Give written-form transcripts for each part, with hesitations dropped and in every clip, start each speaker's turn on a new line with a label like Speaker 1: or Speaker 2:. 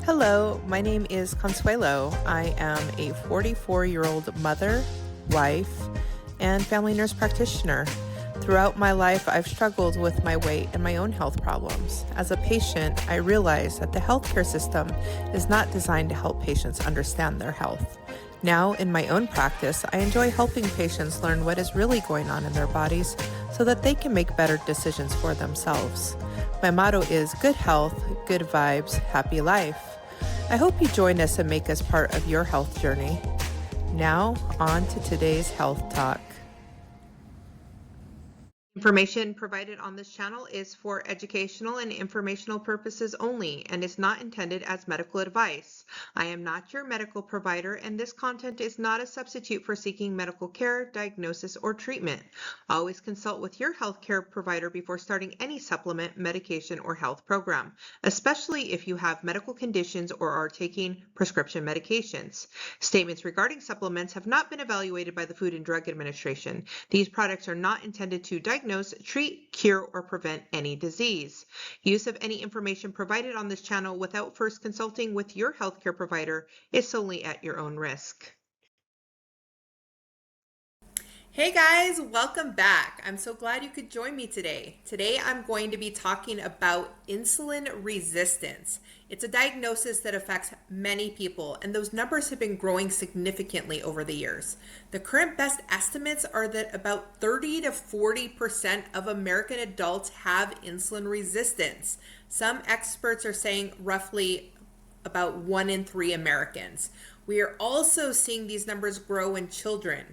Speaker 1: Hello, my name is Consuelo. I am a 44-year-old mother, wife, and family nurse practitioner. Throughout my life, I've struggled with my weight and my own health problems. As a patient, I realize that the healthcare system is not designed to help patients understand their health. Now, in my own practice, I enjoy helping patients learn what is really going on in their bodies so that they can make better decisions for themselves. My motto is good health, good vibes, happy life. I hope you join us and make us part of your health journey. Now, on to today's health talk. Information provided on this channel is for educational and informational purposes only and is not intended as medical advice. I am not your medical provider, and this content is not a substitute for seeking medical care, diagnosis, or treatment. Always consult with your healthcare provider before starting any supplement, medication, or health program, especially if you have medical conditions or are taking prescription medications. Statements regarding supplements have not been evaluated by the Food and Drug Administration. These products are not intended to diagnose, treat, cure, or prevent any disease. Use of any information provided on this channel without first consulting with your healthcare provider is solely at your own risk. Hey guys, welcome back. I'm so glad you could join me today. Today I'm going to be talking about insulin resistance. It's a diagnosis that affects many people, and those numbers have been growing significantly over the years. The current best estimates are that about 30 to 40% of American adults have insulin resistance. Some experts are saying roughly about 1 in 3 Americans. We are also seeing these numbers grow in children.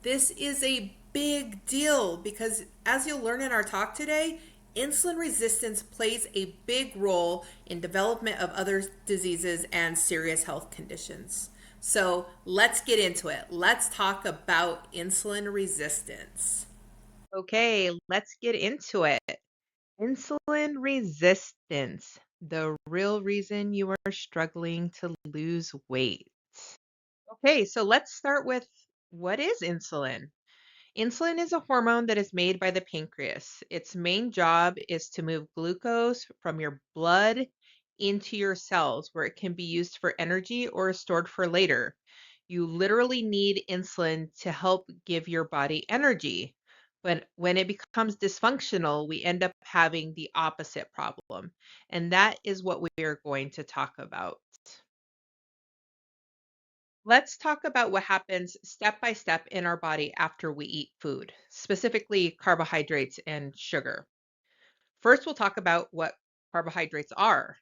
Speaker 1: This is a big deal because, as you'll learn in our talk today, insulin resistance plays a big role in development of other diseases and serious health conditions. So let's get into it. Let's talk about insulin resistance. Okay, let's get into it. Insulin resistance, the real reason you are struggling to lose weight. Okay, so let's start with, what is insulin? Insulin is a hormone that is made by the pancreas. Its main job is to move glucose from your blood into your cells, where it can be used for energy or stored for later. You literally need insulin to help give your body energy. But when it becomes dysfunctional, we end up having the opposite problem. And that is what we are going to talk about. Let's talk about what happens step by step in our body after we eat food, specifically carbohydrates and sugar. First, we'll talk about what carbohydrates are.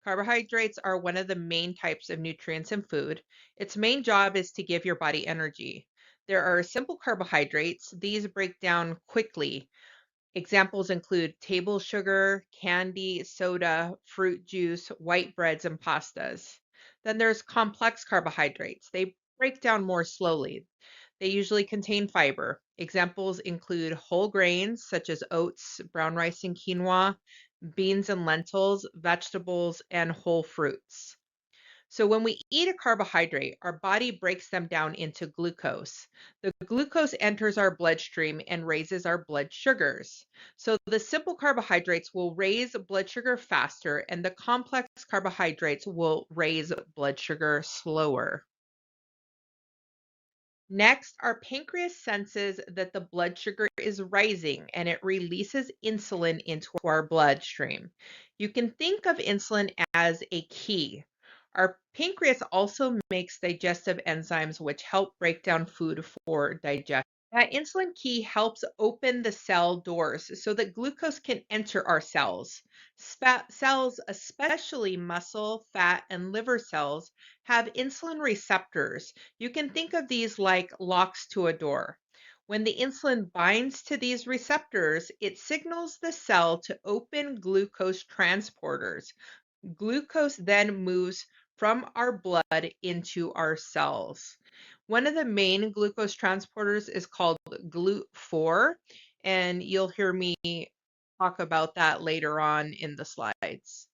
Speaker 1: Carbohydrates are one of the main types of nutrients in food. Its main job is to give your body energy. There are simple carbohydrates. These break down quickly. Examples include table sugar, candy, soda, fruit juice, white breads, and pastas. Then there's complex carbohydrates. They break down more slowly. They usually contain fiber. Examples include whole grains such as oats, brown rice, and quinoa, beans and lentils, vegetables, and whole fruits. So when we eat a carbohydrate, our body breaks them down into glucose. The glucose enters our bloodstream and raises our blood sugars. So the simple carbohydrates will raise blood sugar faster, and the complex carbohydrates will raise blood sugar slower. Next, our pancreas senses that the blood sugar is rising and it releases insulin into our bloodstream. You can think of insulin as a key. Our pancreas also makes digestive enzymes which help break down food for digestion. That insulin key helps open the cell doors so that glucose can enter our cells. Cells, especially muscle, fat, and liver cells, have insulin receptors. You can think of these like locks to a door. When the insulin binds to these receptors, it signals the cell to open glucose transporters. Glucose then moves from our blood into our cells. One of the main glucose transporters is called GLUT4, and you'll hear me talk about that later on in the slides.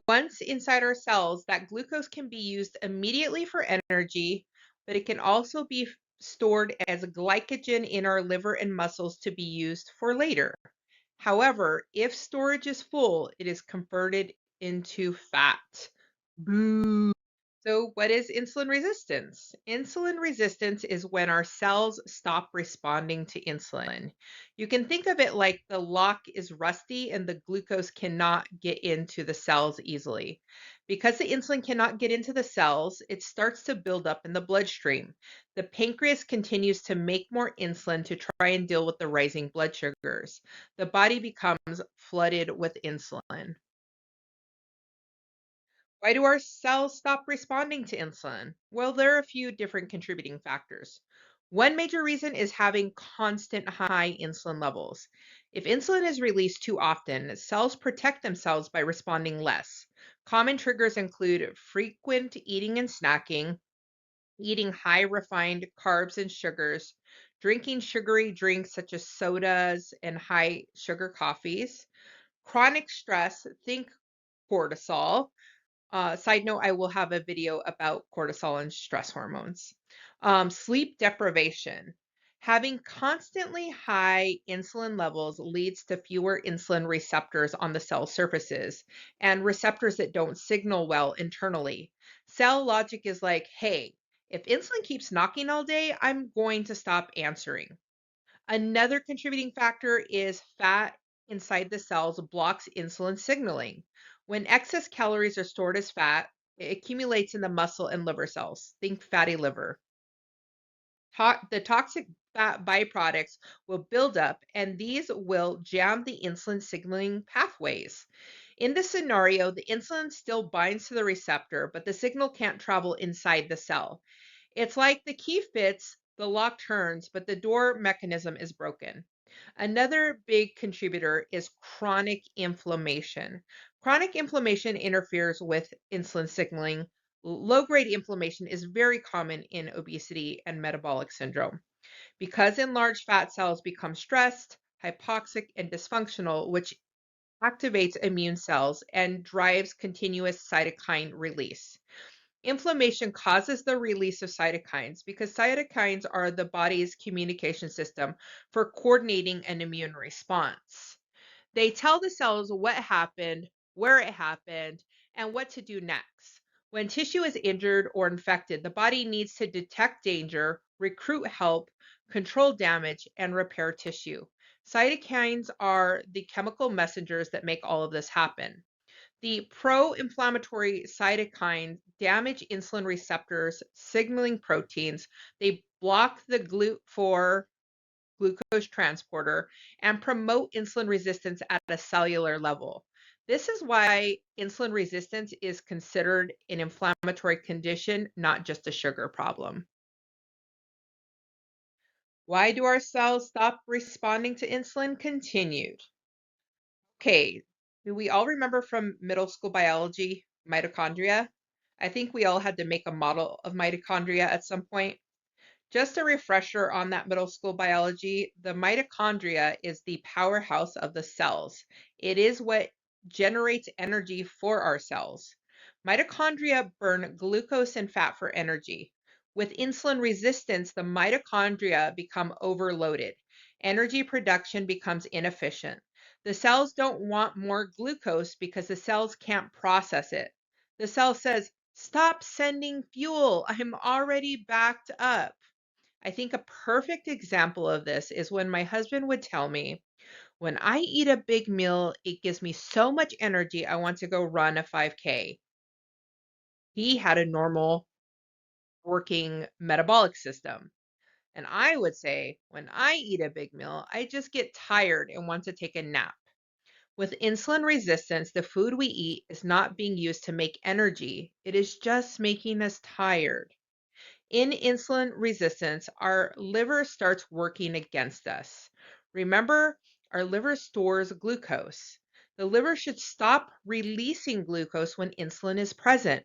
Speaker 1: Once inside our cells, that glucose can be used immediately for energy, but it can also be stored as glycogen in our liver and muscles to be used for later. However, if storage is full, it is converted into fat. Boo. So, what is insulin resistance? Insulin resistance is when our cells stop responding to insulin. You can think of it like the lock is rusty and the glucose cannot get into the cells easily. Because the insulin cannot get into the cells, it starts to build up in the bloodstream. The pancreas continues to make more insulin to try and deal with the rising blood sugars. The body becomes flooded with insulin. Why do our cells stop responding to insulin? Well, there are a few different contributing factors. One major reason is having constant high insulin levels. If insulin is released too often, cells protect themselves by responding less. Common triggers include frequent eating and snacking, eating high refined carbs and sugars, drinking sugary drinks such as sodas and high sugar coffees, chronic stress, think cortisol. Side note, I will have a video about cortisol and stress hormones. Sleep deprivation. Having constantly high insulin levels leads to fewer insulin receptors on the cell surfaces and receptors that don't signal well internally. Cell logic is like, hey, if insulin keeps knocking all day, I'm going to stop answering. Another contributing factor is fat inside the cells blocks insulin signaling. When excess calories are stored as fat, it accumulates in the muscle and liver cells. Think fatty liver. The toxic fat byproducts will build up, and these will jam the insulin signaling pathways. In this scenario, the insulin still binds to the receptor, but the signal can't travel inside the cell. It's like the key fits, the lock turns, but the door mechanism is broken. Another big contributor is chronic inflammation. Chronic inflammation interferes with insulin signaling. Low grade inflammation is very common in obesity and metabolic syndrome because enlarged fat cells become stressed, hypoxic, and dysfunctional, which activates immune cells and drives continuous cytokine release. Inflammation causes the release of cytokines because cytokines are the body's communication system for coordinating an immune response. They tell the cells what happened, where it happened, and what to do next. When tissue is injured or infected, the body needs to detect danger, recruit help, control damage, and repair tissue. Cytokines are the chemical messengers that make all of this happen. The pro-inflammatory cytokines damage insulin receptors, signaling proteins. They block the GLUT4 glucose transporter and promote insulin resistance at a cellular level. This is why insulin resistance is considered an inflammatory condition, not just a sugar problem. Why do our cells stop responding to insulin? Continued. Okay, do we all remember from middle school biology mitochondria? I think we all had to make a model of mitochondria at some point. Just a refresher on that middle school biology, the mitochondria is the powerhouse of the cells. It is what generates energy for our cells. Mitochondria burn glucose and fat for energy. With insulin resistance, the mitochondria become overloaded. Energy production becomes inefficient. The cells don't want more glucose because the cells can't process it. The cell says, stop sending fuel. I'm already backed up. I think a perfect example of this is when my husband would tell me, when I eat a big meal, it gives me so much energy, I want to go run a 5K. He had a normal working metabolic system. And I would say, when I eat a big meal, I just get tired and want to take a nap. With insulin resistance, the food we eat is not being used to make energy, it is just making us tired. In insulin resistance, our liver starts working against us. Remember, our liver stores glucose. The liver should stop releasing glucose when insulin is present.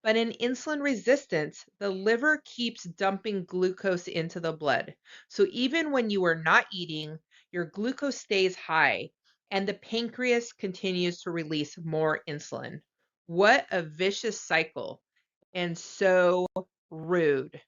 Speaker 1: But in insulin resistance, the liver keeps dumping glucose into the blood. So even when you are not eating, your glucose stays high and the pancreas continues to release more insulin. What a vicious cycle and so rude.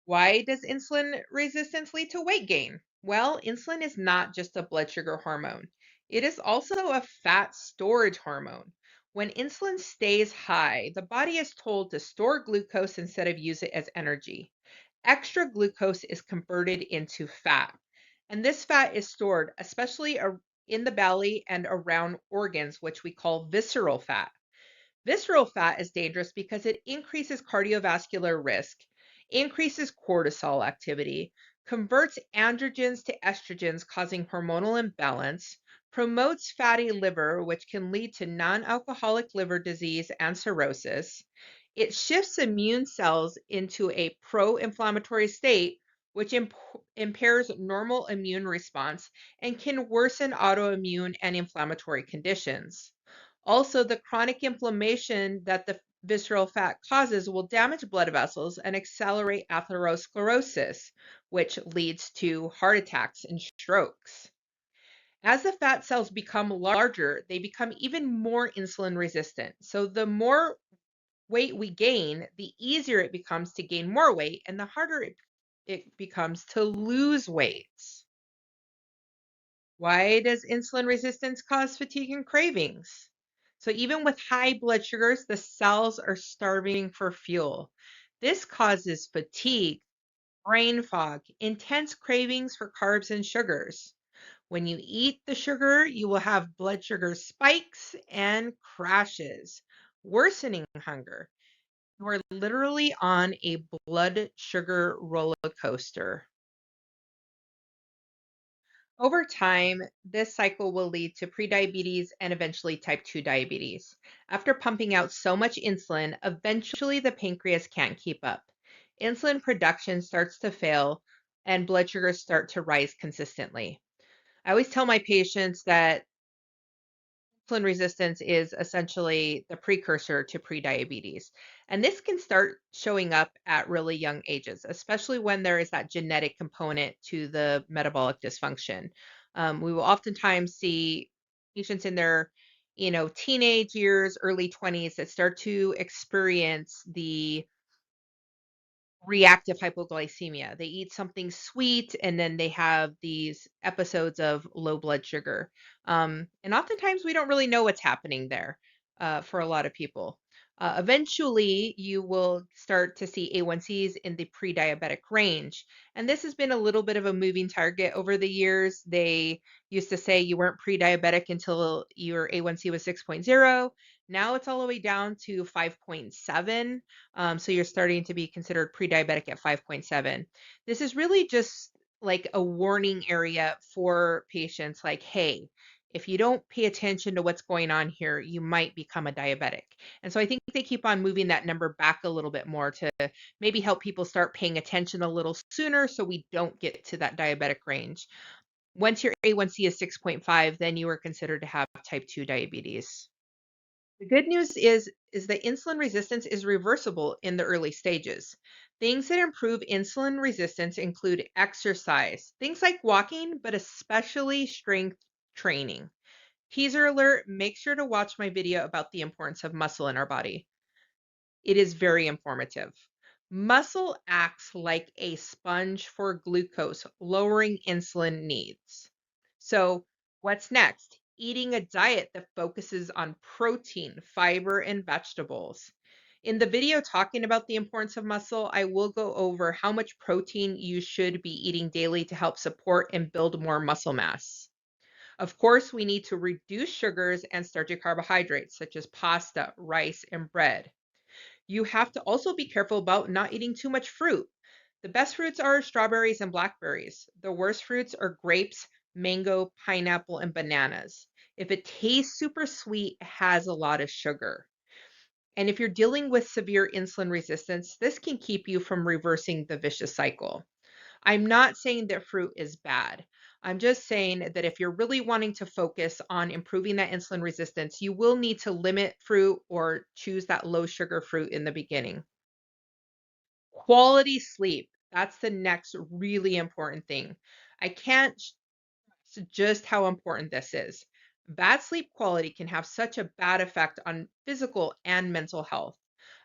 Speaker 1: Why does insulin resistance lead to weight gain? Well, insulin is not just a blood sugar hormone. It is also a fat storage hormone. When insulin stays high, the body is told to store glucose instead of use it as energy. Extra glucose is converted into fat, and this fat is stored especially in the belly and around organs, which we call visceral fat. Visceral fat is dangerous because it increases cardiovascular risk, increases cortisol activity, converts androgens to estrogens, causing hormonal imbalance, promotes fatty liver, which can lead to non alcoholic liver disease and cirrhosis. It shifts immune cells into a pro inflammatory state, which impairs normal immune response and can worsen autoimmune and inflammatory conditions. Also, the chronic inflammation that the visceral fat causes will damage blood vessels and accelerate atherosclerosis, which leads to heart attacks and strokes. As the fat cells become larger, they become even more insulin resistant. So, the more weight we gain, the easier it becomes to gain more weight and the harder it becomes to lose weight. Why does insulin resistance cause fatigue and cravings? So, even with high blood sugars, the cells are starving for fuel. This causes fatigue, brain fog, intense cravings for carbs and sugars. When you eat the sugar, you will have blood sugar spikes and crashes, worsening hunger. You are literally on a blood sugar roller coaster. Over time, this cycle will lead to prediabetes and eventually type 2 diabetes. After pumping out so much insulin, eventually the pancreas can't keep up. Insulin production starts to fail and blood sugars start to rise consistently. I always tell my patients that insulin resistance is essentially the precursor to prediabetes. And this can start showing up at really young ages, especially when there is that genetic component to the metabolic dysfunction. We will oftentimes see patients in their teenage years, early 20s that start to experience the reactive hypoglycemia. They eat something sweet and then they have these episodes of low blood sugar. And oftentimes we don't really know what's happening there for a lot of people. Eventually, you will start to see A1Cs in the pre diabetic range. And this has been a little bit of a moving target over the years. They used to say you weren't pre diabetic until your A1C was 6.0. Now it's all the way down to 5.7. So you're starting to be considered pre-diabetic at 5.7. This is really just like a warning area for patients like, hey, if you don't pay attention to what's going on here, you might become a diabetic. And so I think they keep on moving that number back a little bit more to maybe help people start paying attention a little sooner so we don't get to that diabetic range. Once your A1C is 6.5, then you are considered to have type 2 diabetes. The good news is that insulin resistance is reversible in the early stages. Things that improve insulin resistance include exercise, things like walking, but especially strength training. Teaser alert, make sure to watch my video about the importance of muscle in our body. It is very informative. Muscle acts like a sponge for glucose, lowering insulin needs. So, what's next? Eating a diet that focuses on protein, fiber, and vegetables. In the video talking about the importance of muscle, I will go over how much protein you should be eating daily to help support and build more muscle mass. Of course, we need to reduce sugars and starchy carbohydrates such as pasta, rice, and bread. You have to also be careful about not eating too much fruit. The best fruits are strawberries and blackberries. The worst fruits are grapes, mango, pineapple, and bananas. If it tastes super sweet, it has a lot of sugar. And if you're dealing with severe insulin resistance, this can keep you from reversing the vicious cycle. I'm not saying that fruit is bad. I'm just saying that if you're really wanting to focus on improving that insulin resistance, you will need to limit fruit or choose that low sugar fruit in the beginning. Quality sleep. That's the next really important thing. I can't stress just how important this is. Bad sleep quality can have such a bad effect on physical and mental health.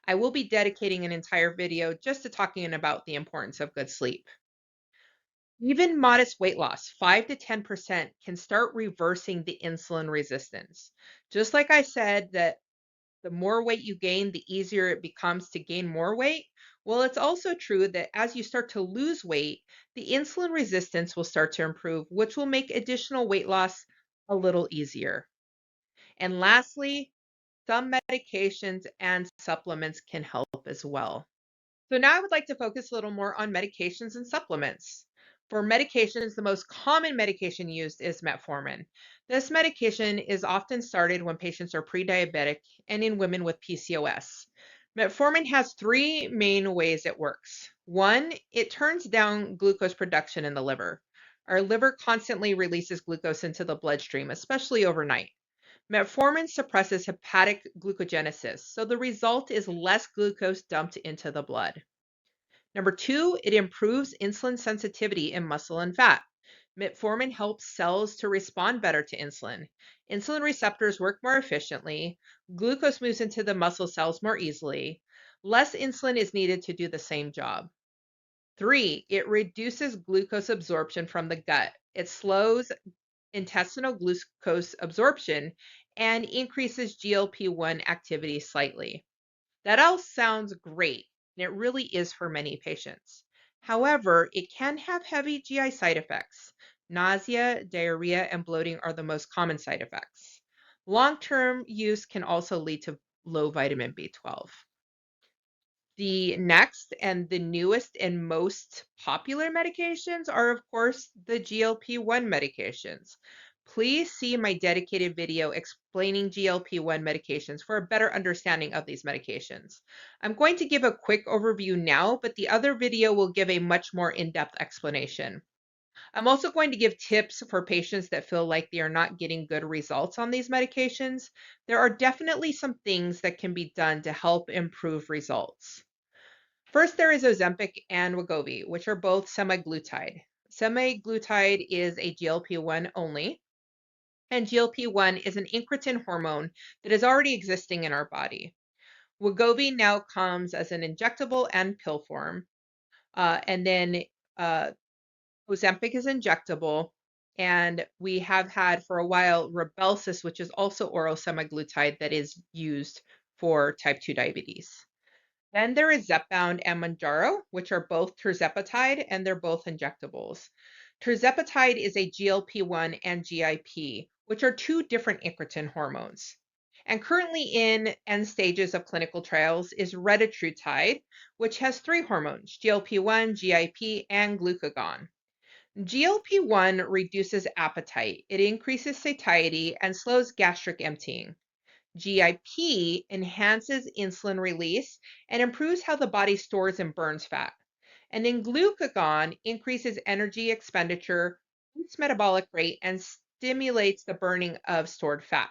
Speaker 1: I will be dedicating an entire video just to talking about the importance of good sleep. Even modest weight loss, 5 to 10%, can start reversing the insulin resistance. Just like I said that the more weight you gain, the easier it becomes to gain more weight. Well, it's also true that as you start to lose weight, the insulin resistance will start to improve, which will make additional weight loss a little easier. And lastly, some medications and supplements can help as well. So now I would like to focus a little more on medications and supplements. For medications, the most common medication used is metformin. This medication is often started when patients are pre-diabetic and in women with PCOS. Metformin has three main ways it works. One, it turns down glucose production in the liver. Our liver constantly releases glucose into the bloodstream, especially overnight. Metformin suppresses hepatic glucogenesis, so the result is less glucose dumped into the blood. Number two, it improves insulin sensitivity in muscle and fat. Metformin helps cells to respond better to insulin. Insulin receptors work more efficiently. Glucose moves into the muscle cells more easily. Less insulin is needed to do the same job. Three, it reduces glucose absorption from the gut. It slows intestinal glucose absorption and increases GLP-1 activity slightly. That all sounds great, and it really is for many patients. However, it can have heavy GI side effects. Nausea, diarrhea, and bloating are the most common side effects. Long-term use can also lead to low vitamin B12. The next and the newest and most popular medications are, of course, the GLP-1 medications. Please see my dedicated video explaining GLP-1 medications for a better understanding of these medications. I'm going to give a quick overview now, but the other video will give a much more in-depth explanation. I'm also going to give tips for patients that feel like they are not getting good results on these medications. There are definitely some things that can be done to help improve results. First, there is Ozempic and Wegovy, which are both semaglutide. Semaglutide is a GLP-1 only, and GLP-1 is an incretin hormone that is already existing in our body. Wegovy now comes as an injectable and pill form, and then Ozempic is injectable, and we have had for a while Rybelsus, which is also oral semaglutide that is used for type 2 diabetes. Then there is Zepbound and Mounjaro, which are both tirzepatide, and they're both injectables. Tirzepatide is a GLP-1 and GIP, which are two different incretin hormones. And currently in end stages of clinical trials is retatrutide, which has three hormones, GLP-1, GIP, and glucagon. GLP-1 reduces appetite. It increases satiety and slows gastric emptying. GIP enhances insulin release and improves how the body stores and burns fat. And then glucagon increases energy expenditure, boosts metabolic rate, and stimulates the burning of stored fat.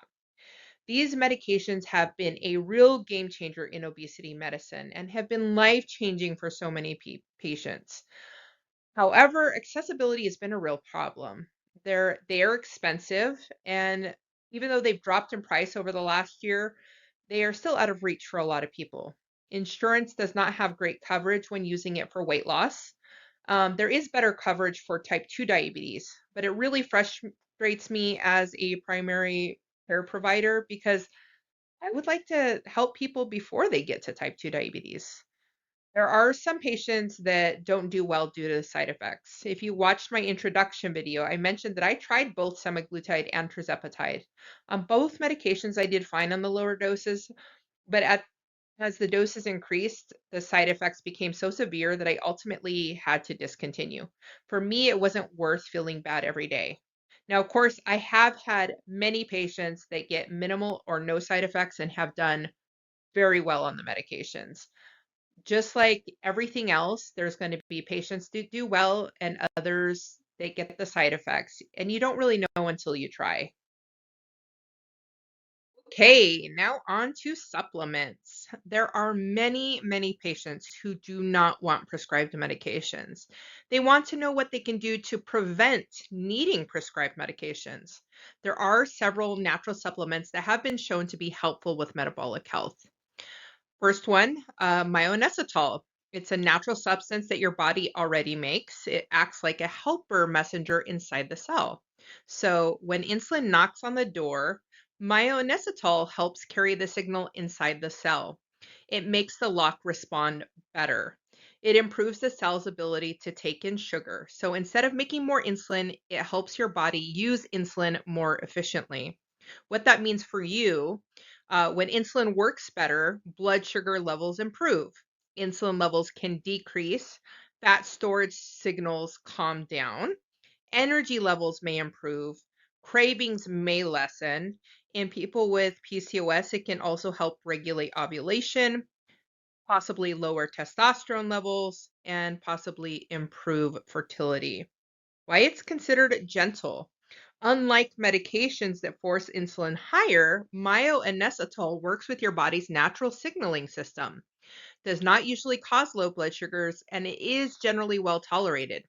Speaker 1: These medications have been a real game changer in obesity medicine and have been life changing for so many patients. However, accessibility has been a real problem. They are expensive, and even though they've dropped in price over the last year, they are still out of reach for a lot of people. Insurance does not have great coverage when using it for weight loss. There is better coverage for type 2 diabetes, but it really frustrates me as a primary care provider because I would like to help people before they get to type 2 diabetes. There are some patients that don't do well due to the side effects. If you watched my introduction video, I mentioned that I tried both semaglutide and tirzepatide. On both medications, I did fine on the lower doses, but as the doses increased, the side effects became so severe that I ultimately had to discontinue. For me, it wasn't worth feeling bad every day. Now, of course, I have had many patients that get minimal or no side effects and have done very well on the medications. Just like everything else, there's going to be patients that do well and others that get the side effects, and you don't really know until you try. Okay, now on to supplements. There are many, many patients who do not want prescribed medications. They want to know what they can do to prevent needing prescribed medications. There are several natural supplements that have been shown to be helpful with metabolic health. First one, myoinositol. It's a natural substance that your body already makes. It acts like a helper messenger inside the cell. So when insulin knocks on the door, Myoinositol helps carry the signal inside the cell. It makes the lock respond better. It improves the cell's ability to take in sugar. So instead of making more insulin, it helps your body use insulin more efficiently. What that means for you, when insulin works better, blood sugar levels improve. Insulin levels can decrease. Fat storage signals calm down. Energy levels may improve, cravings may lessen. In people with PCOS, it can also help regulate ovulation, possibly lower testosterone levels, and possibly improve fertility. Why it's considered gentle. Unlike medications that force insulin higher, myoinositol works with your body's natural signaling system, does not usually cause low blood sugars, and it is generally well tolerated.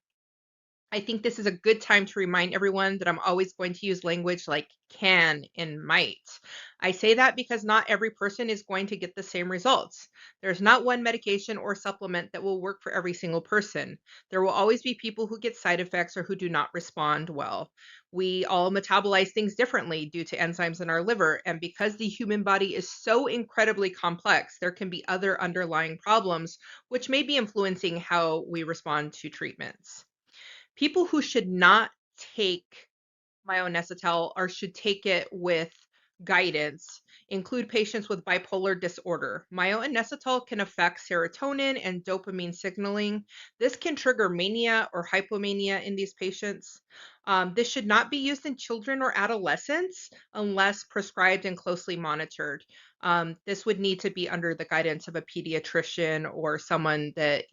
Speaker 1: I think this is a good time to remind everyone that I'm always going to use language like can and might. I say that because not every person is going to get the same results. There's not one medication or supplement that will work for every single person. There will always be people who get side effects or who do not respond well. We all metabolize things differently due to enzymes in our liver. And because the human body is so incredibly complex, there can be other underlying problems which may be influencing how we respond to treatments. People who should not take myoinositol or should take it with guidance include patients with bipolar disorder. Myoinositol can affect serotonin and dopamine signaling. This can trigger mania or hypomania in these patients. This should not be used in children or adolescents unless prescribed and closely monitored. This would need to be under the guidance of a pediatrician or someone that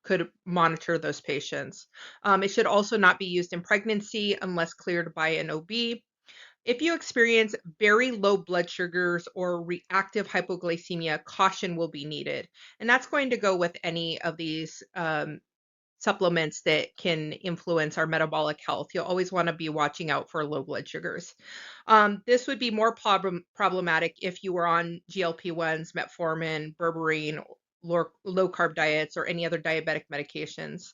Speaker 1: could monitor those patients. It should also not be used in pregnancy unless cleared by an OB. If you experience very low blood sugars or reactive hypoglycemia, caution will be needed. And that's going to go with any of these supplements that can influence our metabolic health. You'll always want to be watching out for low blood sugars. This would be more problematic if you were on GLP-1s, metformin, berberine, low carb diets, or any other diabetic medications.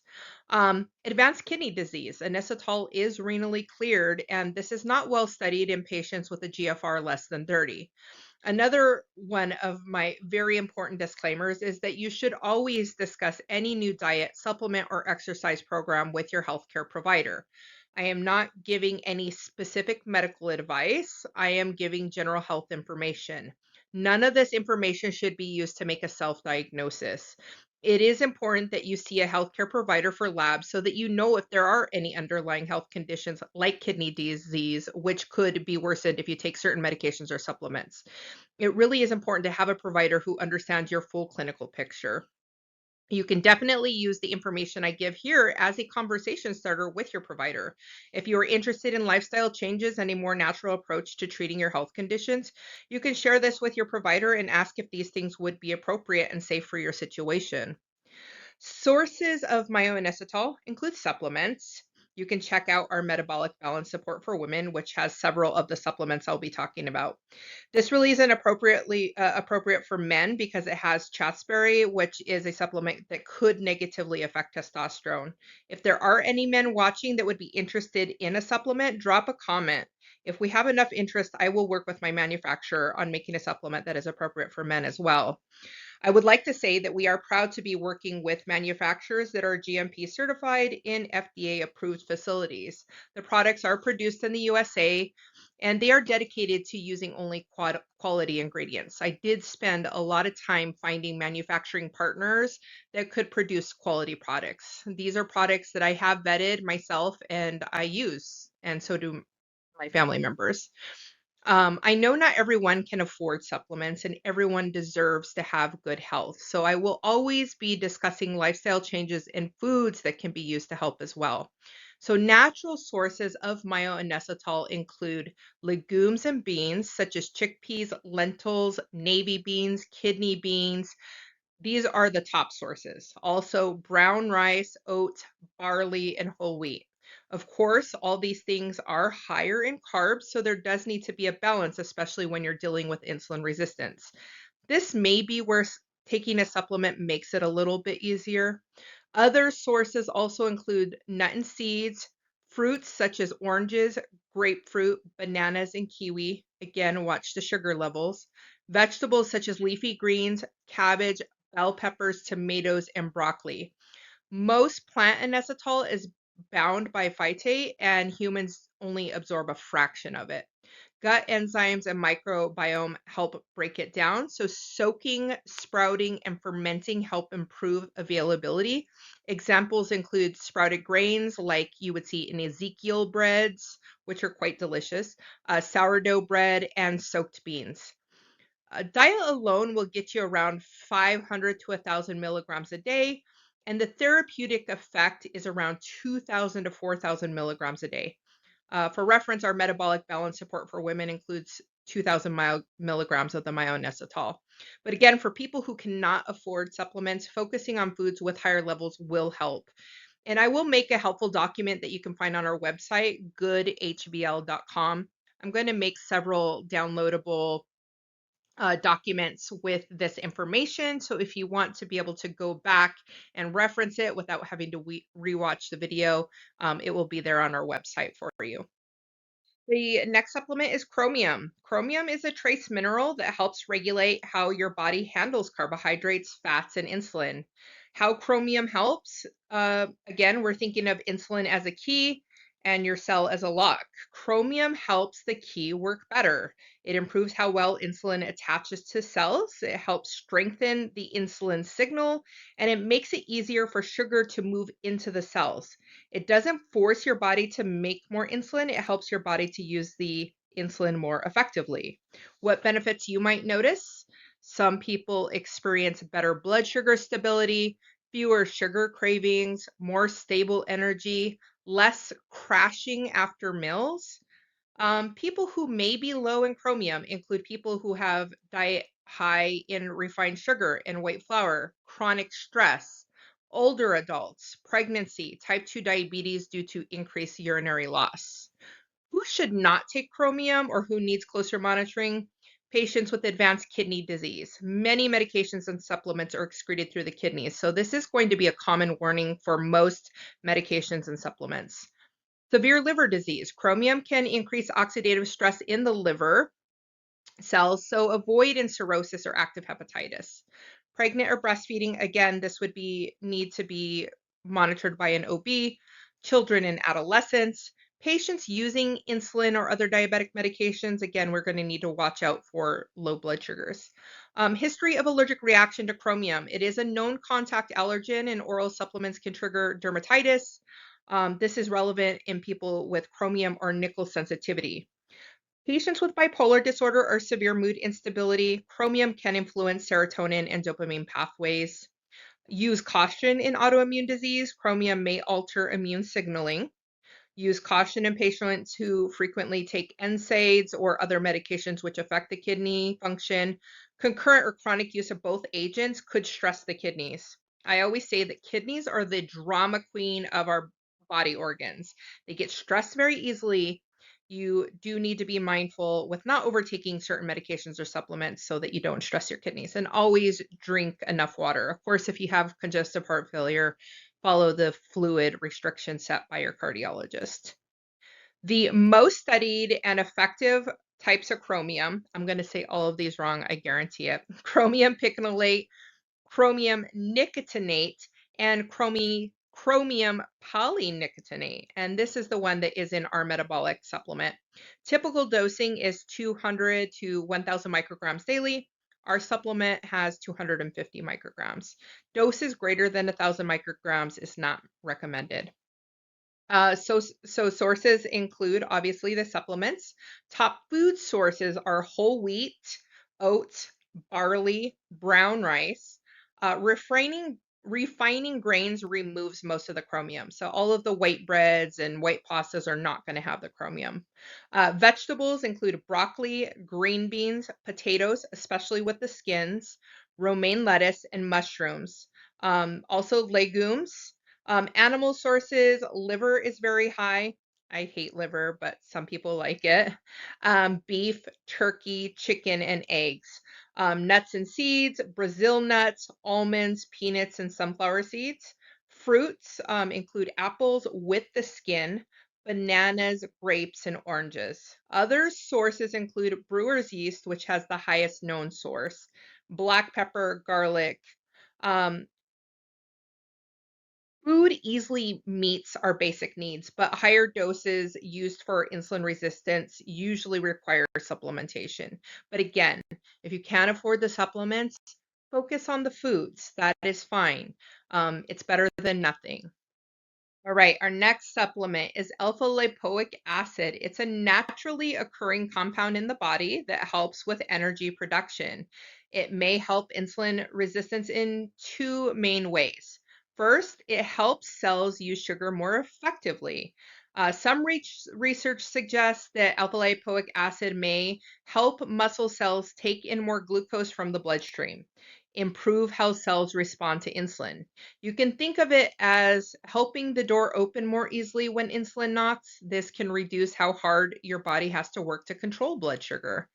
Speaker 1: Advanced kidney disease. Inositol is renally cleared, and this is not well studied in patients with a GFR less than 30. Another one of my very important disclaimers is that you should always discuss any new diet, supplement, or exercise program with your healthcare provider. I am not giving any specific medical advice. I am giving general health information. None of this information should be used to make a self diagnosis. It is important that you see a healthcare provider for labs so that you know if there are any underlying health conditions like kidney disease, which could be worsened if you take certain medications or supplements. It really is important to have a provider who understands your full clinical picture. You can definitely use the information I give here as a conversation starter with your provider. If you are interested in lifestyle changes and a more natural approach to treating your health conditions, you can share this with your provider and ask if these things would be appropriate and safe for your situation. Sources of myoinositol include supplements. You can check out our metabolic balance support for women, which has several of the supplements I'll be talking about. This really isn't appropriate for men because it has chasteberry, which is a supplement that could negatively affect testosterone. If there are any men watching that would be interested in a supplement, drop a comment. If we have enough interest, I will work with my manufacturer on making a supplement that is appropriate for men as well. I would like to say that we are proud to be working with manufacturers that are GMP certified in FDA approved facilities. The products are produced in the USA and they are dedicated to using only quality ingredients. I did spend a lot of time finding manufacturing partners that could produce quality products. These are products that I have vetted myself and I use, and so do my family members. I know not everyone can afford supplements and everyone deserves to have good health. So I will always be discussing lifestyle changes and foods that can be used to help as well. So natural sources of myoinositol include legumes and beans such as chickpeas, lentils, navy beans, kidney beans, these are the top sources. Also, brown rice, oats, barley, and whole wheat. Of course, all these things are higher in carbs, so there does need to be a balance, especially when you're dealing with insulin resistance. This may be where taking a supplement makes it a little bit easier. Other sources also include nut and seeds, fruits such as oranges, grapefruit, bananas, and kiwi. Again, watch the sugar levels. Vegetables such as leafy greens, cabbage, bell peppers, tomatoes, and broccoli. Most plant inositol is bound by phytate, and humans only absorb a fraction of it. Gut enzymes and microbiome help break it down. So, soaking, sprouting, and fermenting help improve availability. Examples include sprouted grains, like you would see in Ezekiel breads, which are quite delicious, sourdough bread, and soaked beans. A diet alone will get you around 500 to 1,000 milligrams a day, and the therapeutic effect is around 2,000 to 4,000 milligrams a day. For reference, our metabolic balance support for women includes 2,000 milligrams of the myoinositol. But again, for people who cannot afford supplements, focusing on foods with higher levels will help. And I will make a helpful document that you can find on our website, goodhbl.com. I'm going to make several downloadable documents with this information. So if you want to be able to go back and reference it without having to rewatch the video, it will be there on our website for you. The next supplement is chromium. Chromium is a trace mineral that helps regulate how your body handles carbohydrates, fats, and insulin. How chromium helps? Again, we're thinking of insulin as a key and your cell as a lock. Chromium helps the key work better. It improves how well insulin attaches to cells. It helps strengthen the insulin signal, and it makes it easier for sugar to move into the cells. It doesn't force your body to make more insulin. It helps your body to use the insulin more effectively. What benefits you might notice? Some people experience better blood sugar stability, fewer sugar cravings, more stable energy, less crashing after meals. People who may be low in chromium include people who have diet high in refined sugar and white flour, chronic stress, older adults, pregnancy, type 2 diabetes due to increased urinary loss. Who should not take chromium or who needs closer monitoring? Patients with advanced kidney disease. Many medications and supplements are excreted through the kidneys, so this is going to be a common warning for most medications and supplements. Severe liver disease. Chromium can increase oxidative stress in the liver cells, so avoid in cirrhosis or active hepatitis. Pregnant or breastfeeding, again, this would need to be monitored by an OB. Children and adolescents. Patients using insulin or other diabetic medications, again, we're going to need to watch out for low blood sugars. History of allergic reaction to chromium. It is a known contact allergen, and oral supplements can trigger dermatitis. This is relevant in people with chromium or nickel sensitivity. Patients with bipolar disorder or severe mood instability, chromium can influence serotonin and dopamine pathways. Use caution in autoimmune disease. Chromium may alter immune signaling. Use caution in patients who frequently take NSAIDs or other medications which affect the kidney function. Concurrent or chronic use of both agents could stress the kidneys. I always say that kidneys are the drama queen of our body organs. They get stressed very easily. You do need to be mindful with not overtaking certain medications or supplements so that you don't stress your kidneys, and always drink enough water. Of course, if you have congestive heart failure, follow the fluid restriction set by your cardiologist. The most studied and effective types of chromium, I'm going to say all of these wrong, I guarantee it. Chromium piconolate, chromium nicotinate, and chromium polynicotinate. And this is the one that is in our metabolic supplement. Typical dosing is 200 to 1,000 micrograms daily. Our supplement has 250 micrograms. Doses greater than 1,000 micrograms is not recommended. So sources include obviously the supplements. Top food sources are whole wheat, oats, barley, brown rice. Refining grains removes most of the chromium. So all of the white breads and white pastas are not going to have the chromium. Vegetables include broccoli, green beans, potatoes, especially with the skins, romaine lettuce, and mushrooms. Also legumes. Animal sources, liver is very high. I hate liver, but some people like it. Beef, turkey, chicken, and eggs. Nuts and seeds, Brazil nuts, almonds, peanuts, and sunflower seeds. Fruits include apples with the skin, bananas, grapes, and oranges. Other sources include brewer's yeast, which has the highest known source, black pepper, garlic. Um, Food easily meets our basic needs, but higher doses used for insulin resistance usually require supplementation. But again, if you can't afford the supplements, focus on the foods. That is fine. It's better than nothing. All right, our next supplement is alpha lipoic acid. It's a naturally occurring compound in the body that helps with energy production. It may help insulin resistance in two main ways. First, it helps cells use sugar more effectively. Some research suggests that alpha lipoic acid may help muscle cells take in more glucose from the bloodstream, improve how cells respond to insulin. You can think of it as helping the door open more easily when insulin knocks. This can reduce how hard your body has to work to control blood sugar.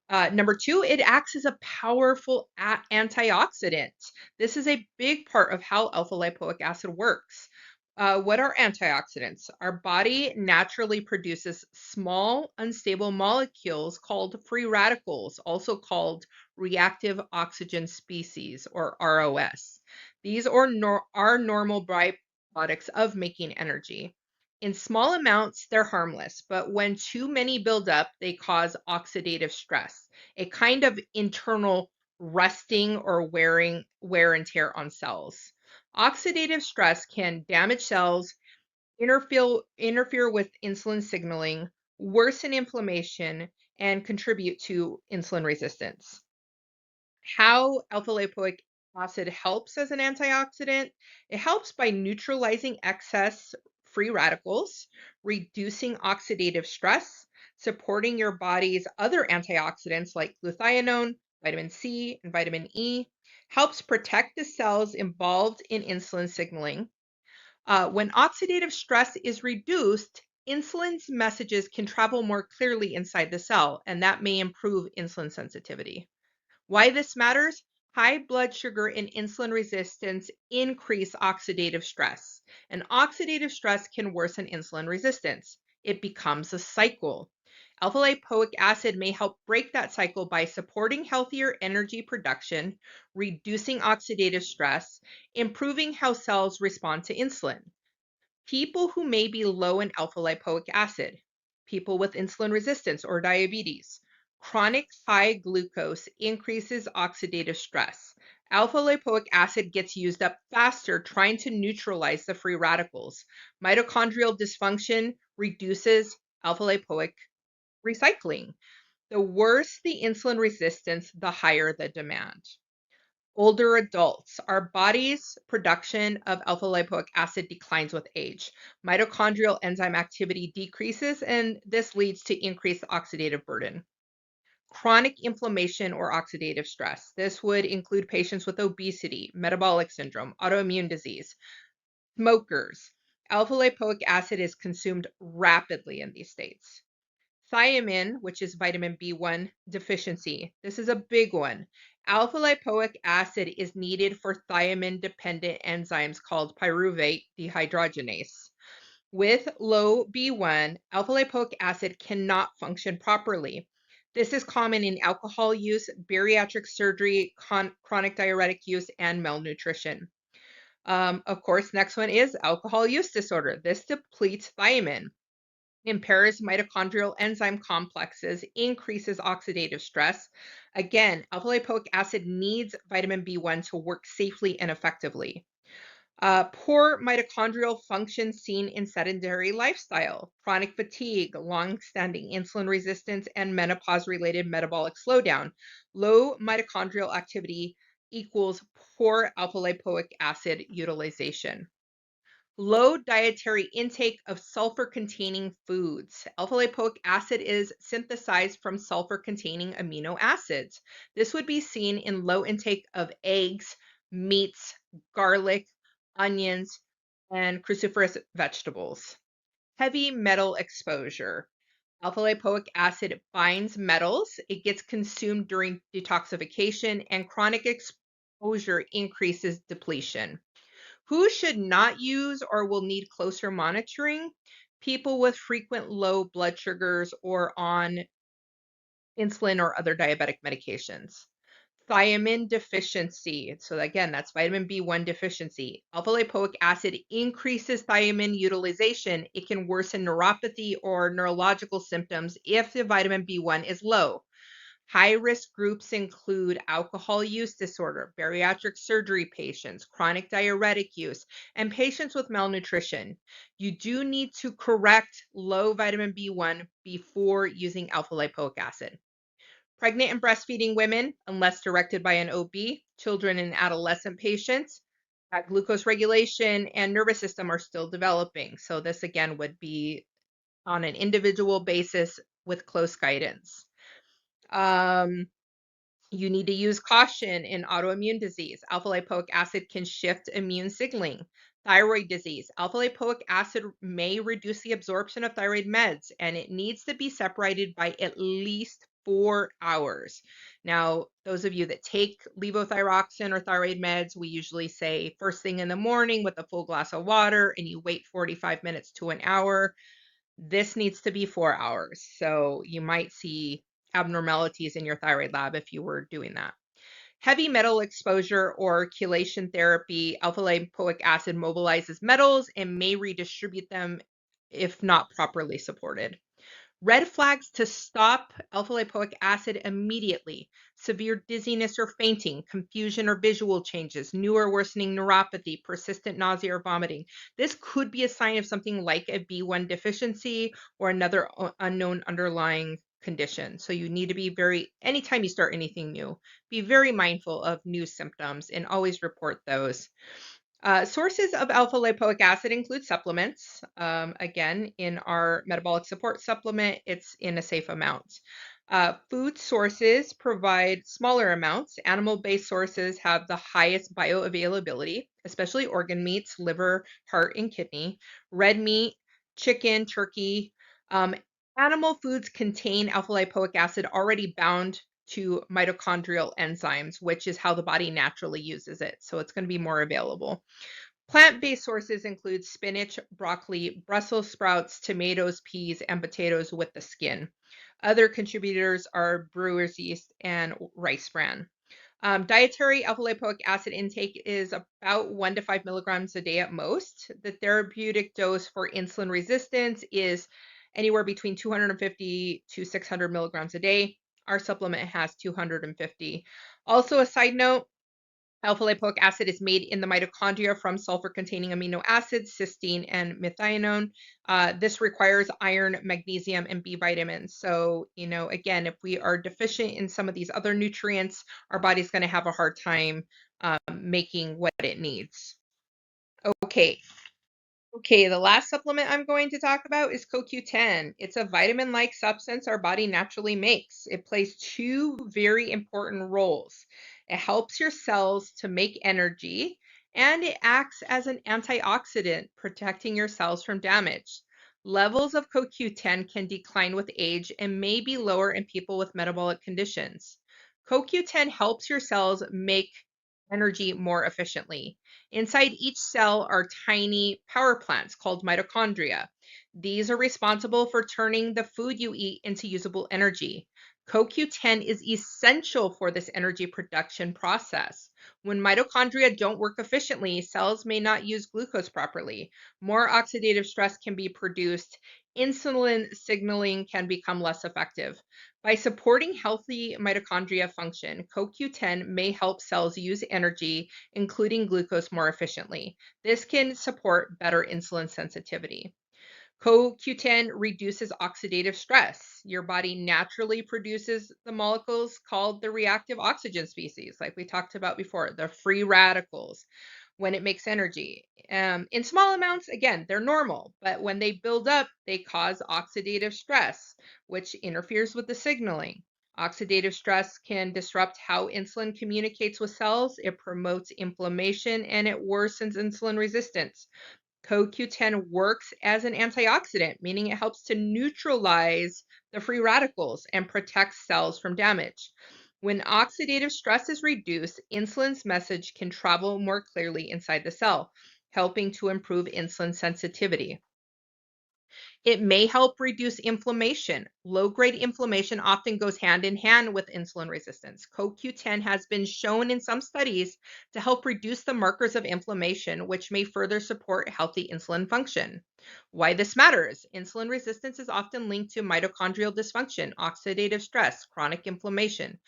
Speaker 1: Number two, it acts as a powerful antioxidant. This is a big part of how alpha lipoic acid works. What are antioxidants? Our body naturally produces small, unstable molecules called free radicals, also called reactive oxygen species or ROS. These are normal byproducts of making energy. In small amounts, they're harmless, but when too many build up, they cause oxidative stress, a kind of internal rusting or wear and tear on cells. Oxidative stress can damage cells, interfere with insulin signaling, worsen inflammation, and contribute to insulin resistance. How alpha lipoic acid helps as an antioxidant? It helps by neutralizing excess free radicals, reducing oxidative stress, supporting your body's other antioxidants like glutathione, vitamin C, and vitamin E, helps protect the cells involved in insulin signaling. When oxidative stress is reduced, insulin's messages can travel more clearly inside the cell, and that may improve insulin sensitivity. Why this matters? High blood sugar and insulin resistance increase oxidative stress, and oxidative stress can worsen insulin resistance. It becomes a cycle. Alpha lipoic acid may help break that cycle by supporting healthier energy production, reducing oxidative stress, improving how cells respond to insulin. People who may be low in alpha lipoic acid, people with insulin resistance or diabetes. Chronic high glucose increases oxidative stress. Alpha lipoic acid gets used up faster trying to neutralize the free radicals. Mitochondrial dysfunction reduces alpha lipoic recycling. The worse the insulin resistance, the higher the demand. Older adults, our body's production of alpha lipoic acid declines with age. Mitochondrial enzyme activity decreases, and this leads to increased oxidative burden. Chronic inflammation or oxidative stress. This would include patients with obesity, metabolic syndrome, autoimmune disease, smokers. Alpha lipoic acid is consumed rapidly in these states. Thiamine, which is vitamin B1 deficiency. This is a big one. Alpha lipoic acid is needed for thiamine dependent enzymes called pyruvate dehydrogenase. With low B1, alpha lipoic acid cannot function properly. This is common in alcohol use, bariatric surgery, chronic diuretic use, and malnutrition. Of course, next one is alcohol use disorder. This depletes thiamine, impairs mitochondrial enzyme complexes, increases oxidative stress. Again, alpha lipoic acid needs vitamin B1 to work safely and effectively. Poor mitochondrial function seen in sedentary lifestyle, chronic fatigue, long-standing insulin resistance, and menopause-related metabolic slowdown. Low mitochondrial activity equals poor alpha lipoic acid utilization. Low dietary intake of sulfur-containing foods. Alpha lipoic acid is synthesized from sulfur-containing amino acids. This would be seen in low intake of eggs, meats, garlic, onions, and cruciferous vegetables. Heavy metal exposure. Alpha lipoic acid binds metals. It gets consumed during detoxification, and chronic exposure increases depletion. Who should not use or will need closer monitoring? people with frequent low blood sugars or on insulin or other diabetic medications. Thiamine deficiency. So again, that's vitamin B1 deficiency. Alpha lipoic acid increases thiamine utilization. It can worsen neuropathy or neurological symptoms if the vitamin B1 is low. High risk groups include alcohol use disorder, bariatric surgery patients, chronic diuretic use, and patients with malnutrition. You do need to correct low vitamin B1 before using alpha lipoic acid. Pregnant and breastfeeding women, unless directed by an OB, children and adolescent patients, glucose regulation and nervous system are still developing. So, this again would be on an individual basis with close guidance. Um, you need to use caution in autoimmune disease. Alpha lipoic acid can shift immune signaling. Thyroid disease. Alpha lipoic acid may reduce the absorption of thyroid meds, and it needs to be separated by at least 4 hours. Now, those of you that take levothyroxine or thyroid meds, we usually say first thing in the morning with a full glass of water, and you wait 45 minutes to an hour. This needs to be 4 hours. So you might see abnormalities in your thyroid lab if you were doing that. Heavy metal exposure or chelation therapy, alpha lipoic acid mobilizes metals and may redistribute them if not properly supported. Red flags to stop alpha lipoic acid immediately: severe dizziness or fainting, confusion or visual changes, new or worsening neuropathy, persistent nausea or vomiting. This could be a sign of something like a B1 deficiency or another unknown underlying condition. So you need to be anytime you start anything new, be very mindful of new symptoms and always report those. Sources of alpha lipoic acid include supplements. Again, in our metabolic support supplement, it's in a safe amount. Food sources provide smaller amounts. Animal-based sources have the highest bioavailability, especially organ meats, liver, heart, and kidney. Red meat, chicken, turkey. Animal foods contain alpha lipoic acid already bound to mitochondrial enzymes, which is how the body naturally uses it. So it's going to be more available. Plant-based sources include spinach, broccoli, Brussels sprouts, tomatoes, peas, and potatoes with the skin. Other contributors are brewer's yeast and rice bran. Dietary alpha lipoic acid intake is about 1 to 5 milligrams a day at most. The therapeutic dose for insulin resistance is anywhere between 250 to 600 milligrams a day. Our supplement has 250. Also, a side note, alpha lipoic acid is made in the mitochondria from sulfur-containing amino acids, cysteine and methionine. This requires iron, magnesium, and B vitamins. So, again, if we are deficient in some of these other nutrients, our body's going to have a hard time making what it needs. Okay, the last supplement I'm going to talk about is CoQ10. It's a vitamin-like substance our body naturally makes. It plays two very important roles. It helps your cells to make energy, and it acts as an antioxidant, protecting your cells from damage. Levels of CoQ10 can decline with age and may be lower in people with metabolic conditions. CoQ10 helps your cells make energy more efficiently. Inside each cell are tiny power plants called mitochondria. These are responsible for turning the food you eat into usable energy. CoQ10 is essential for this energy production process. When mitochondria don't work efficiently, cells may not use glucose properly. More oxidative stress can be produced. Insulin signaling can become less effective. By supporting healthy mitochondria function, CoQ10 may help cells use energy, including glucose, more efficiently. This can support better insulin sensitivity. CoQ10 reduces oxidative stress. Your body naturally produces the molecules called the reactive oxygen species, like we talked about before, the free radicals, when it makes energy. In small amounts, again, they're normal, but when they build up, they cause oxidative stress, which interferes with the signaling. Oxidative stress can disrupt how insulin communicates with cells. It promotes inflammation and it worsens insulin resistance. CoQ10 works as an antioxidant, meaning it helps to neutralize the free radicals and protects cells from damage. When oxidative stress is reduced, insulin's message can travel more clearly inside the cell, helping to improve insulin sensitivity. It may help reduce inflammation. Low-grade inflammation often goes hand in hand with insulin resistance. CoQ10 has been shown in some studies to help reduce the markers of inflammation, which may further support healthy insulin function. Why this matters: insulin resistance is often linked to mitochondrial dysfunction, oxidative stress, chronic inflammation.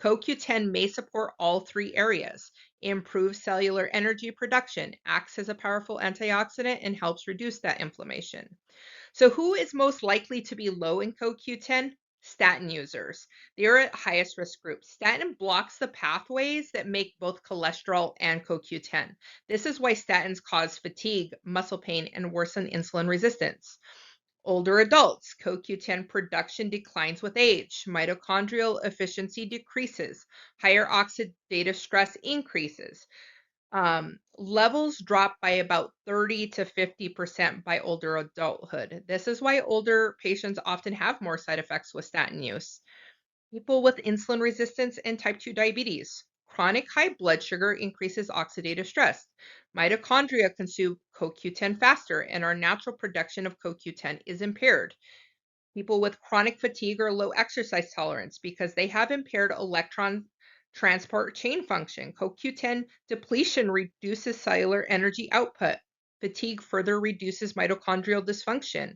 Speaker 1: CoQ10 may support all three areas, improves cellular energy production, acts as a powerful antioxidant, and helps reduce that inflammation. So, who is most likely to be low in CoQ10? Statin users. They are at highest risk group. Statin blocks the pathways that make both cholesterol and CoQ10. This is why statins cause fatigue, muscle pain, and worsen insulin resistance. Older adults, CoQ10 production declines with age. Mitochondrial efficiency decreases. Higher oxidative stress increases. Levels drop by about 30 to 50% by older adulthood. This is why older patients often have more side effects with statin use. People with insulin resistance and type 2 diabetes. Chronic high blood sugar increases oxidative stress. Mitochondria consume CoQ10 faster, and our natural production of CoQ10 is impaired. People with chronic fatigue or low exercise tolerance because they have impaired electron transport chain function. CoQ10 depletion reduces cellular energy output. Fatigue further reduces mitochondrial dysfunction.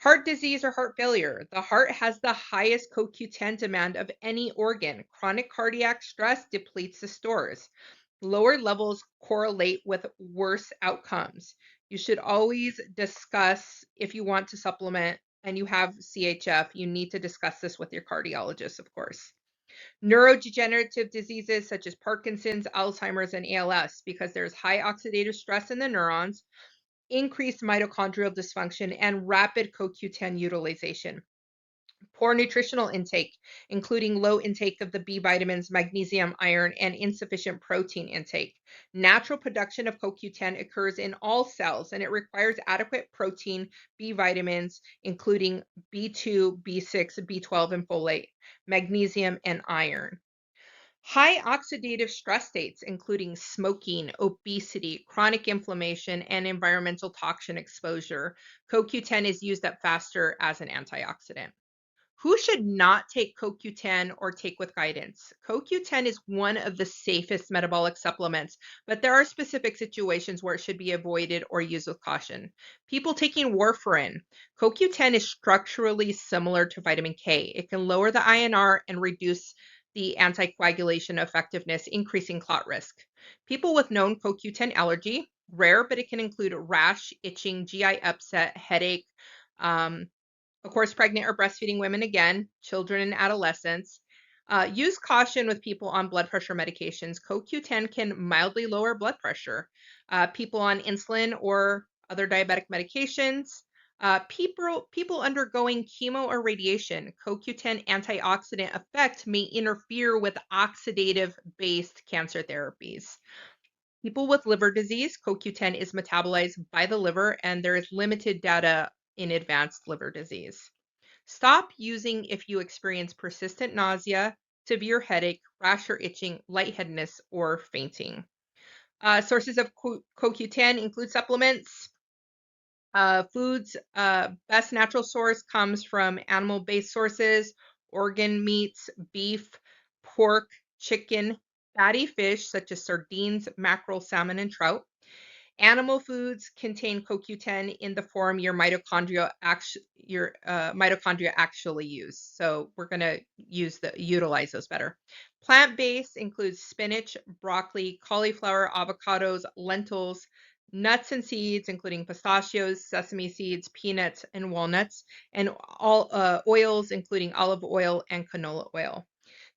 Speaker 1: Heart disease or heart failure. The heart has the highest CoQ10 demand of any organ. Chronic cardiac stress depletes the stores. Lower levels correlate with worse outcomes. You should always discuss if you want to supplement and you have CHF, you need to discuss this with your cardiologist, of course. Neurodegenerative diseases such as Parkinson's, Alzheimer's, and ALS, because there's high oxidative stress in the neurons, increased mitochondrial dysfunction, and rapid CoQ10 utilization. Poor nutritional intake, including low intake of the B vitamins, magnesium, iron, and insufficient protein intake. Natural production of CoQ10 occurs in all cells, and it requires adequate protein, B vitamins, including B2, B6, B12, and folate, magnesium, and iron. High oxidative stress states, including smoking, obesity, chronic inflammation, and environmental toxin exposure. CoQ10 is used up faster as an antioxidant. Who should not take CoQ10 or take with guidance? CoQ10 is one of the safest metabolic supplements, but there are specific situations where it should be avoided or used with caution. People taking warfarin. CoQ10 is structurally similar to vitamin K. It can lower the INR and reduce the anticoagulation effectiveness, increasing clot risk. People with known CoQ10 allergy, rare, but it can include rash, itching, GI upset, headache, of course, pregnant or breastfeeding women, again, children and adolescents. Use caution with people on blood pressure medications. CoQ10 can mildly lower blood pressure. People on insulin or other diabetic medications. People undergoing chemo or radiation. CoQ10 antioxidant effect may interfere with oxidative-based cancer therapies. People with liver disease, CoQ10 is metabolized by the liver, and there is limited data in advanced liver disease. Stop using if you experience persistent nausea, severe headache, rash or itching, lightheadedness, or fainting. Sources of CoQ10 include supplements, foods. Best natural source comes from animal-based sources, organ meats, beef, pork, chicken, fatty fish such as sardines, mackerel, salmon, and trout. Animal foods contain CoQ10 in the form your mitochondria actually use. So we're going to utilize those better. Plant-based includes spinach, broccoli, cauliflower, avocados, lentils, nuts and seeds, including pistachios, sesame seeds, peanuts, and walnuts, and all oils, including olive oil and canola oil.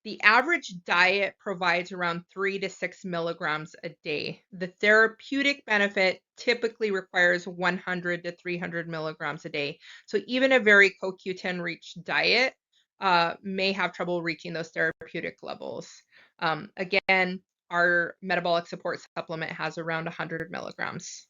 Speaker 1: The average diet provides around 3 to 6 milligrams a day. The therapeutic benefit typically requires 100 to 300 milligrams a day. So even a very CoQ10 rich diet may have trouble reaching those therapeutic levels. Again, our metabolic support supplement has around 100 milligrams.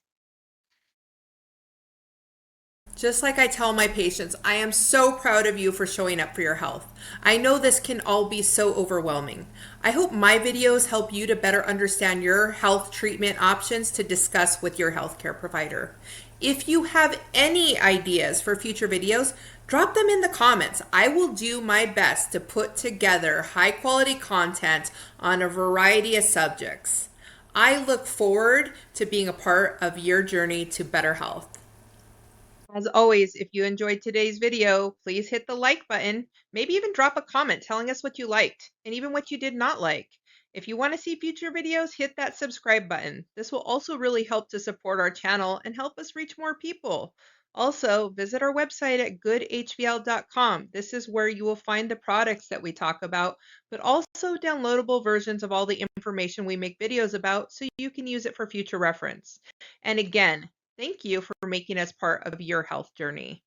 Speaker 1: Just like I tell my patients, I am so proud of you for showing up for your health. I know this can all be so overwhelming. I hope my videos help you to better understand your health treatment options to discuss with your healthcare provider. If you have any ideas for future videos, drop them in the comments. I will do my best to put together high quality content on a variety of subjects. I look forward to being a part of your journey to better health. As always, if you enjoyed today's video, please hit the like button. Maybe even drop a comment telling us what you liked and even what you did not like. If you want to see future videos, hit that subscribe button. This will also really help to support our channel and help us reach more people. Also, visit our website at goodhbl.com. This is where you will find the products that we talk about, but also downloadable versions of all the information we make videos about so you can use it for future reference. And again, thank you for making us part of your health journey.